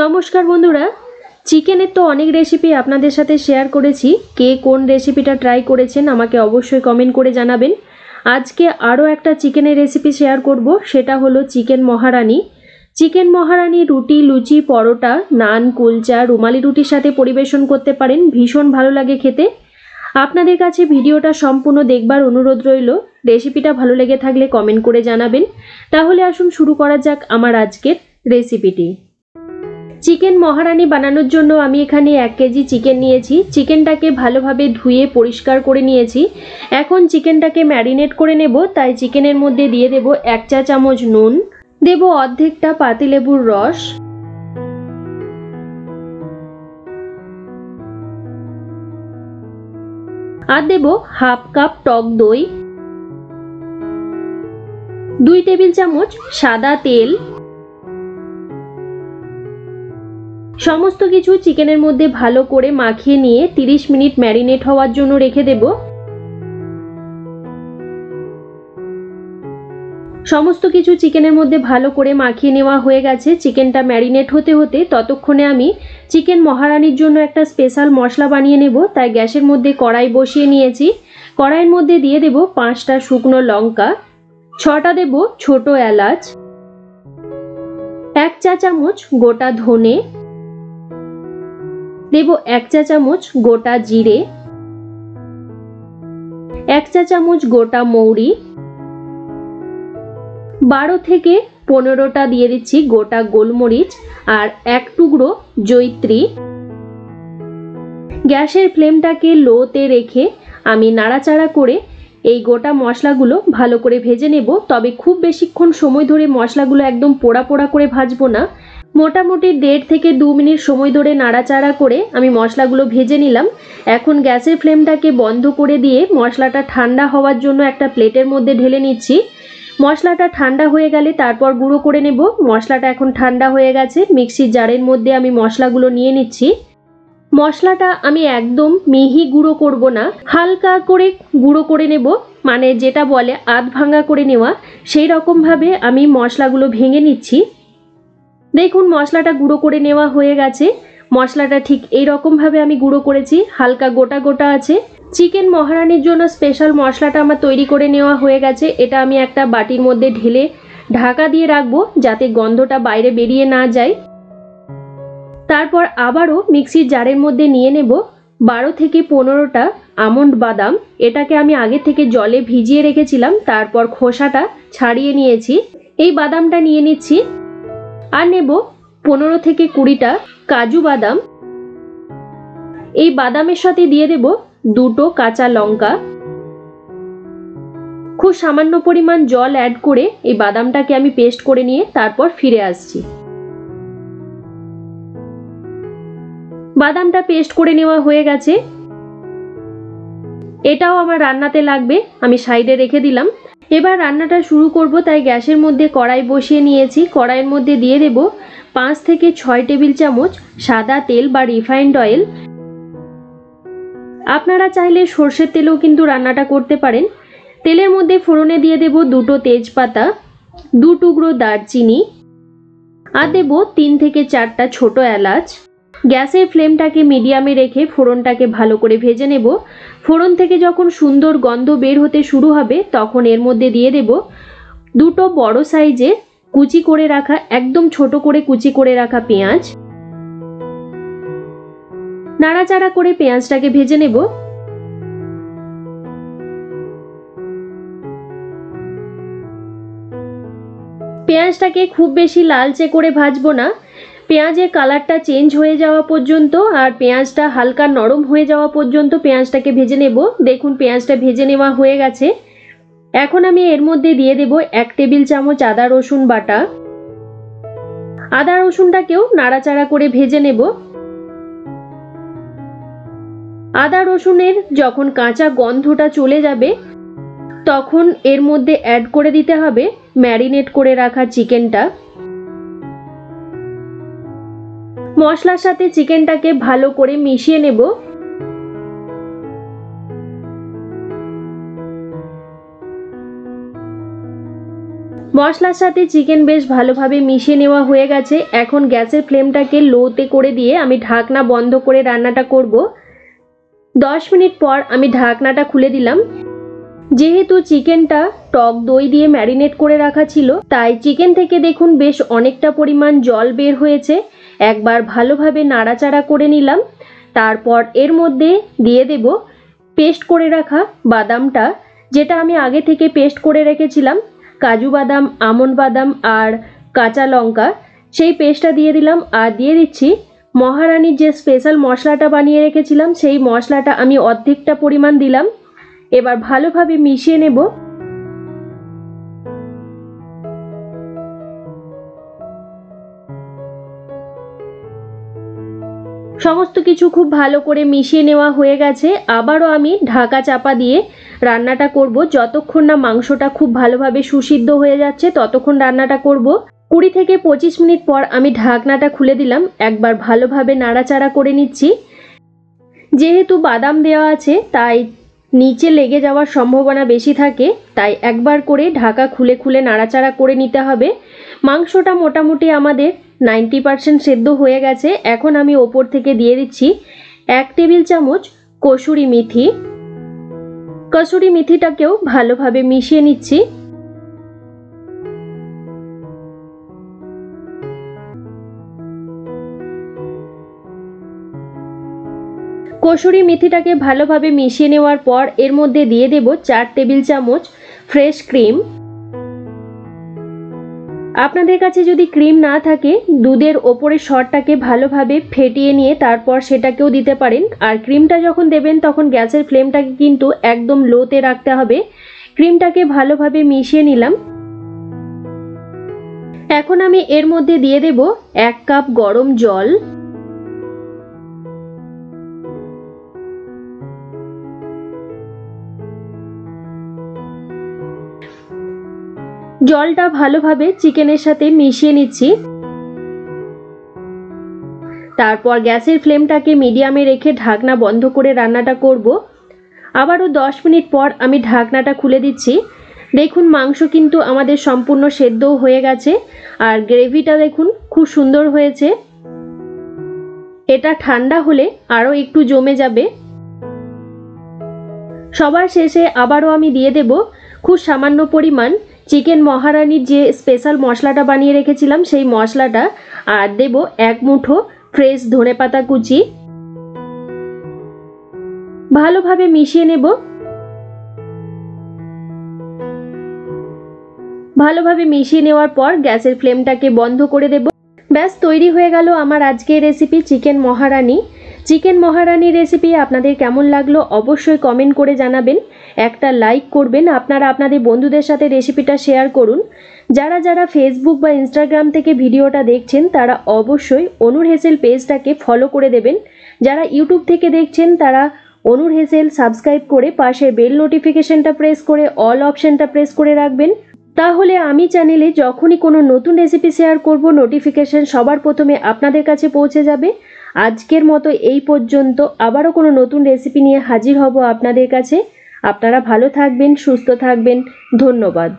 নমস্কার বন্ধুরা, চিকেনের তো অনেক রেসিপি আপনাদের সাথে শেয়ার করেছি। কে কোন রেসিপিটা ট্রাই করেছেন আমাকে অবশ্যই কমেন্ট করে জানাবেন। আজকে আরও একটা চিকেনের রেসিপি শেয়ার করব, সেটা হলো চিকেন মহারানি। চিকেন মহারানি রুটি, লুচি, পরোটা, নান, কুলচা, রুমালি রুটির সাথে পরিবেশন করতে পারেন, ভীষণ ভালো লাগে খেতে। আপনাদের কাছে ভিডিওটা সম্পূর্ণ দেখবার অনুরোধ রইল। রেসিপিটা ভালো লেগে থাকলে কমেন্ট করে জানাবেন। তাহলে আসুন শুরু করা যাক আমার আজকের রেসিপিটি। চিকেন মহারানি বানানোর জন্য আমি এখানে 1 কেজি চিকেন নিয়েছি। চিকেনটাকে ভালোভাবে ধুয়ে পরিষ্কার করে নিয়েছি। এখন চিকেনটাকে ম্যারিনেট করে নেব, তাই চিকেনের মধ্যে দিয়ে দেব 1 চা চামচ নুন, দেব অর্ধেকটা পাতিলেবুর রস, আর দেব হাফ কাপ টক দই, 2 টেবিল চামচ সাদা তেল। সমস্ত কিছু চিকেনের মধ্যে ভালো করে মাখিয়ে নিয়ে 30 মিনিট ম্যারিনেট হওয়ার জন্য রেখে দেব। সমস্ত কিছু চিকেনের মধ্যে ভালো করে মাখিয়ে নেওয়া হয়ে গেছে। চিকেনটা ম্যারিনেট হতে হতে ততক্ষণে আমি চিকেন মহারানির জন্য একটা স্পেশাল মশলা বানিয়ে নেব। তাই গ্যাসের মধ্যে কড়াই বসিয়ে নিয়েছি। কড়াইয়ের মধ্যে দিয়ে দেব 5টা শুকনো লঙ্কা, 6টা দেব ছোট এলাচ, 1 চা চামচ গোটা ধনে, দেব 1 চা চামচ গোটা জিরে, 1 চা চামচ গোটা মৌরি, 12 থেকে 15টা দিয়ে দিচ্ছি গোটা গোলমরিচ, আর 1 টুকরো জয়িত্রী। গ্যাসের ফ্লেমটাকে লোতে রেখে আমি নাড়াচাড়া করে এই গোটা মশলাগুলো ভালো করে ভেজে নেব। তবে খুব বেশিক্ষণ সময় ধরে মশলাগুলো একদম পোড়া পোড়া করে ভাজবো না। মোটামুটি 1.5 থেকে 2 মিনিট সময় ধরে নাড়াচাড়া করে আমি মশলাগুলো ভেজে নিলাম। এখন গ্যাসের ফ্লেমটাকে বন্ধ করে দিয়ে মশলাটা ঠান্ডা হওয়ার জন্য একটা প্লেটের মধ্যে ঢেলে নিচ্ছি। মশলাটা ঠান্ডা হয়ে গেলে তারপর গুঁড়ো করে নেব। মশলাটা এখন ঠান্ডা হয়ে গেছে। মিক্সির জারের মধ্যে আমি মশলাগুলো নিয়ে নিচ্ছি। মশলাটা আমি একদম মিহি গুঁড়ো করব না, হালকা করে গুঁড়ো করে নেব, মানে যেটা বলে আধ ভাঙা করে নেওয়া, সেই রকমভাবে আমি মশলাগুলো ভেঙে নিচ্ছি। দেখুন মশলাটা গুঁড়ো করে নেওয়া হয়ে গেছে। মশলাটা ঠিক এই রকমভাবে আমি গুঁড়ো করেছি, হালকা গোটা গোটা আছে। চিকেন মহারানির জন্য স্পেশাল মশলাটা আমার তৈরি করে নেওয়া হয়ে গেছে। এটা আমি একটা বাটির মধ্যে ঢেলে ঢাকা দিয়ে রাখবো, যাতে গন্ধটা বাইরে বেরিয়ে না যায়। তারপর আবারও মিক্সির জারের মধ্যে নিয়ে নেব 12 থেকে 15টা আমন্ড বাদাম। এটাকে আমি আগে থেকে জলে ভিজিয়ে রেখেছিলাম, তারপর খোসাটা ছাড়িয়ে নিয়েছি। এই বাদামটা নিয়ে নিচ্ছি। আর নেব 15 থেকে 20টা কাজু বাদাম। এই বাদামের সাথে দিয়ে দেব 2টো কাঁচা লঙ্কা। খুব সামান্য পরিমাণ জল অ্যাড করে এই বাদামটাকে আমি পেস্ট করে নিয়ে তারপর ফিরে আসছি। বাদামটা পেস্ট করে নেওয়া হয়ে গেছে। এটাও আমার রান্নাতে লাগবে, আমি সাইডে রেখে দিলাম। এবার রান্নাটা শুরু করব, তাই গ্যাসের মধ্যে কড়াই বসিয়ে নিয়েছি। কড়াইয়ের মধ্যে দিয়ে দেব 5 থেকে 6 টেবিল চামচ সাদা তেল বা রিফাইন্ড অয়েল। আপনারা চাইলে সর্ষের তেলেও কিন্তু রান্নাটা করতে পারেন। তেলের মধ্যে ফোড়নে দিয়ে দেব 2টো তেজপাতা, 2 টুকরো দারচিনি, আর দেব 3 থেকে 4টা ছোট এলাচ। গ্যাসের ফ্লেমটাকে মিডিয়ামে রেখে ফোড়নটাকে ভালো করে ভেজে নেব। ফোড়ন থেকে যখন সুন্দর গন্ধ বের হতে শুরু হবে, তখন এর মধ্যে দিয়ে দেব 2টো বড় সাইজে কুচি করে রাখা, একদম ছোট করে কুচি করে রাখা পেঁয়াজ। নাড়াচাড়া করে পেঁয়াজটাকে ভেজে নেব। পেঁয়াজটাকে খুব বেশি লালচে করে ভাজবো না। পেঁয়াজের কালারটা চেঞ্জ হয়ে যাওয়া পর্যন্ত আর পেঁয়াজটা হালকা নরম হয়ে যাওয়া পর্যন্ত পেঁয়াজটাকে ভেজে নেব। দেখুন পেঁয়াজটা ভেজে নেওয়া হয়ে গেছে। এখন আমি এর মধ্যে দিয়ে দেব 1 টেবিল চামচ আদা রসুন বাটা। আদা রসুনটাকেও নাড়াচাড়া করে ভেজে নেব। আদা রসুনের যখন কাঁচা গন্ধটা চলে যাবে, তখন এর মধ্যে অ্যাড করে দিতে হবে ম্যারিনেট করে রাখা চিকেনটা। মশলার সাথে চিকেনটাকে ভালো করে মিশিয়ে নেব। মশলার সাথে চিকেন বেশ ভালোভাবে মিশিয়ে নেওয়া হয়ে গেছে। এখন গ্যাসের ফ্লেমটাকে লোতে করে দিয়ে আমি ঢাকনা বন্ধ করে রান্নাটা করব। 10 মিনিট পর আমি ঢাকনাটা খুলে দিলাম। যেহেতু চিকেনটা টক দই দিয়ে ম্যারিনেট করে রাখা ছিল, তাই চিকেন থেকে দেখুন বেশ অনেকটা পরিমাণ জল বের হয়েছে। একবার ভালোভাবে নাড়াচাড়া করে নিলাম। তারপর এর মধ্যে দিয়ে দেব পেস্ট করে রাখা বাদামটা, যেটা আমি আগে থেকে পেস্ট করে রেখেছিলাম। কাজু বাদাম, আমন্ড বাদাম আর কাঁচা লঙ্কা, সেই পেস্টটা দিয়ে দিলাম। আর দিয়ে দিচ্ছি মহারানীর যে স্পেশাল মশলাটা বানিয়ে রেখেছিলাম, সেই মশলাটা আমি অর্ধেকটা পরিমাণ দিলাম। এবার ভালোভাবে মিশিয়ে নেব। সমস্ত কিছু খুব ভালো করে মিশিয়ে নেওয়া হয়ে গেছে। আবারও আমি ঢাকা চাপা দিয়ে রান্নাটা করব। যতক্ষণ না মাংসটা খুব ভালোভাবে সুসিদ্ধ হয়ে যাচ্ছে ততক্ষণ রান্নাটা করব। 20 থেকে 25 মিনিট পর আমি ঢাকনাটা খুলে দিলাম। একবার ভালোভাবে নাড়াচাড়া করে নিচ্ছি। যেহেতু বাদাম দেওয়া আছে তাই নিচে লেগে যাওয়ার সম্ভাবনা বেশি থাকে, তাই একবার করে ঢাকা খুলে খুলে নাড়াচাড়া করে নিতে হবে। মাংসটা মোটামুটি আমাদের 90% সেদ্ধ হয়ে গেছে। এখন আমি ওপর থেকে দিয়ে দিচ্ছি 1 টেবিল চামচ কসুরি মেথি। কসুরি মেথিটাকেও ভালোভাবে মিশিয়ে নিচ্ছি। কসুরি মেথিটাকে ভালোভাবে মিশিয়ে নেওয়ার পর এর মধ্যে দিয়ে দেব 4 টেবিল চামচ ফ্রেশ ক্রিম। আপনাদের কাছে যদি ক্রিম না থাকে, দুধের ওপরের সরটাকে ভালোভাবে ফেটিয়ে নিয়ে তারপর সেটাকেও দিতে পারেন। আর ক্রিমটা যখন দেবেন তখন গ্যাসের ফ্লেমটাকে কিন্তু একদম লোতে রাখতে হবে। ক্রিমটাকে ভালোভাবে মিশিয়ে নিলাম। এখন আমি এর মধ্যে দিয়ে দেব 1 কাপ গরম জল। জলটা ভালোভাবে চিকেনের সাথে মিশিয়ে নিচ্ছি। তারপর গ্যাসের ফ্লেমটাকে মিডিয়ামে রেখে ঢাকনা বন্ধ করে রান্নাটা করব। আবারও 10 মিনিট পর আমি ঢাকনাটা খুলে দিচ্ছি। দেখুন মাংস কিন্তু আমাদের সম্পূর্ণ সেদ্ধও হয়ে গেছে। আর গ্রেভিটা দেখুন খুব সুন্দর হয়েছে। এটা ঠান্ডা হলে আরও একটু জমে যাবে। সবার শেষে আবারও আমি দিয়ে দেব খুব সামান্য পরিমাণ চিকেন মহারানীর যে স্পেশাল মশলাটা বানিয়ে রেখেছিলাম, সেই মশলাটা। আর দেব 1 মুঠো ফ্রেশ ধনেপাতা কুচি। ভালোভাবে মিশিয়ে নেব। ভালোভাবে মিশিয়ে নেওয়ার পর গ্যাসের ফ্লেমটাকে বন্ধ করে দেব। ব্যাস তৈরি হয়ে গেল আমার আজকের রেসিপি চিকেন মহারানী। চিকেন মহারানী রেসিপি আপনাদের কেমন লাগলো অবশ্যই কমেন্ট করে জানাবেন। একটা লাইক করবেন। আপনারা আপনাদের বন্ধুদের সাথে রেসিপিটা শেয়ার করুন। যারা যারা ফেসবুক বা ইনস্টাগ্রাম থেকে ভিডিওটা দেখছেন তারা অবশ্যই অনুর হেসেল পেজটাকে ফলো করে দেবেন। যারা ইউটিউব থেকে দেখছেন তারা অনুর হেসেল সাবস্ক্রাইব করে পাশের বেল নোটিফিকেশনটা প্রেস করে অল অপশনটা প্রেস করে রাখবেন। তাহলে আমি চ্যানেলে যখনই কোনো নতুন রেসিপি শেয়ার করব নোটিফিকেশন সবার প্রথমে আপনাদের কাছে পৌঁছে যাবে। আজকের মতো এই পর্যন্ত। আবারও কোনো নতুন রেসিপি নিয়ে হাজির হব আপনাদের কাছে। আপনারা ভালো থাকবেন, সুস্থ থাকবেন। ধন্যবাদ।